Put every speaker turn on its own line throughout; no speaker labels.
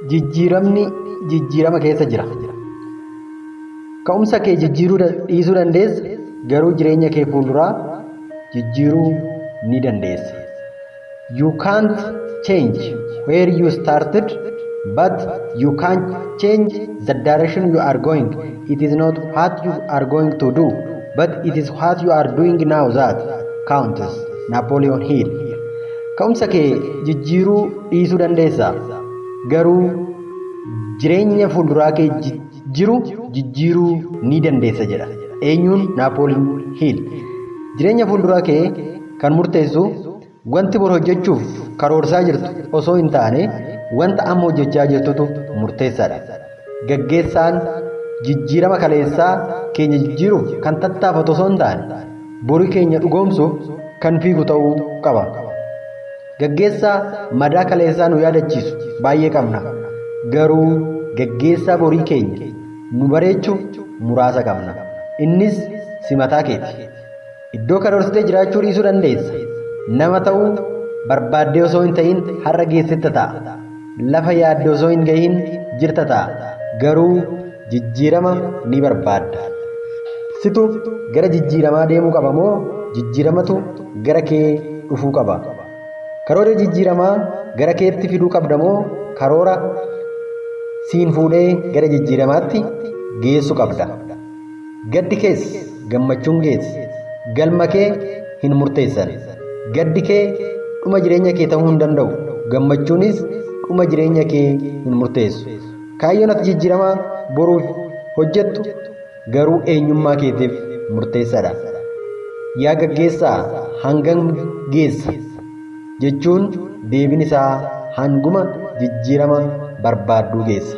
Jijjiiramni jijjiirama keessa jira. Ka'umsa kee jijjiiruu dhiisuu dandeessa, garuu jireenya kee fuulduraa jijjiiruu ni dandeessa. You can't change where you started, but you can change the direction you are going. It is not what you are going to do, but it is what you are doing now that counts. Napoleon Hill. Ka'umsa kee jijjiiruu dhiisuu dandeessa, garuu jireenya fuulduraa kee jijjiiruu ni dandeessa jedha. Eenyuun? Napoleon Hill. Jireenya fuulduraa kee kan murteessu wanti bor hojjechuuf karoorsaa jirtu osoo hin taane wanta amma hojjechaa jirtutu murteessaadha. Gaggeessaan jijjiirama kaleessaa keenya jijjiiruuf kan tattaafatu osoo hin taane borii keenya dhugoomsuuf kan fiigu ta'uu qaba. Gaggeessaa madaa kaleessaa nu yaadachiisu baay'ee qabna, garuu gaggeessaa borii keenya nu bareechu muraasa qabna. Innis simataa keeti. Iddoo karoorsitee jiraachuu dhiisuu dandeessa. Nama ta'uu barbaaddee osoo hin ta'in har'a geessetta ta'a. Lafa yaadde osoo hin gahin jirta ta'a. Garuu jijjiirama ni barbaadda. Situ gara jijjiiramaa deemuu qaba moo jijjiiramatu gara kee dhufuu qaba? Karoora jijjiiramaa gara keetti fiduu qabda moo karoora siin fuudhee gara jijjiiramaatti geessu qabda? Gaddi kees gammachuun kees galma kee hin murteessan. Gaddi kee dhuma jireenya kee ta'uu hin danda'u. Gammachuunis dhuma jireenya kee hin murteessu. Kaayyoon ati jijjiiramaa boruuf hojjettu garuu eenyummaa keetiif murteessaadha. Yaa gaggeessaa hangam geessa jechuun deebiin isaa hanguma jijjiirama barbaadduu geessa.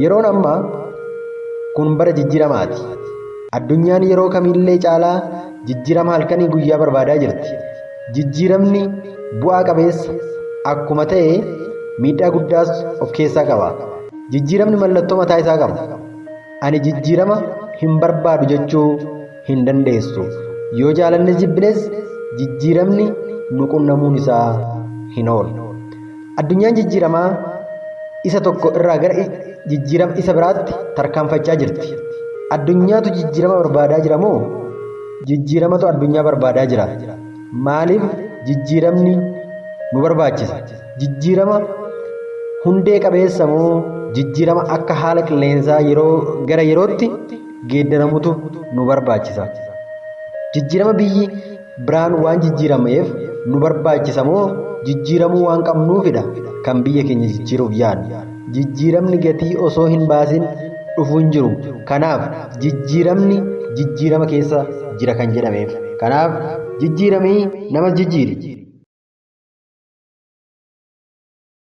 Yeroon ammaa kun bara jijjiiramaati. Addunyaan yeroo kamillee caalaa jijjiirama halkanii guyyaa barbaadaa jirti. Jijjiiramni bu'aa qabeessa akkuma ta'e miidhaa guddaas of keessaa qaba. Jijjiiramni mallattoo mataa isaa qaba. Ani jijjiirama hin barbaadu jechuu hin dandeessu. Yoo jaalanne jibbines jijjiiramni nu qunnamuun isaa hin oolu. Addunyaan jijjiiramaa isa tokko irraa gara jijjiirama isa biraatti tarkaanfachaa jirti. Addunyaatu jijjiirama barbaadaa jira moo jijjiiramatu addunyaa barbaadaa jira? Maaliif jijjiiramni nu barbaachisa? Jijjiirama hundee qabeessa moo jijjiirama akka haala qilleensaa yeroo gara yerootti geeddaramutu nu barbaachisa? Jijjiirama biyyi biraan waan jijjiirameef nu barbaachisa moo jijjiiramuu waan qabnuufidha kan biyya keenya jijjiiruuf yaadnu? Jijjiiramni gatii osoo hin baasin dhufuu hin jiru. Kanaaf jijjiiramni jijjiirama keessa jira kan jedhameef. Kanaaf jijjiiramii namas jijjiiri.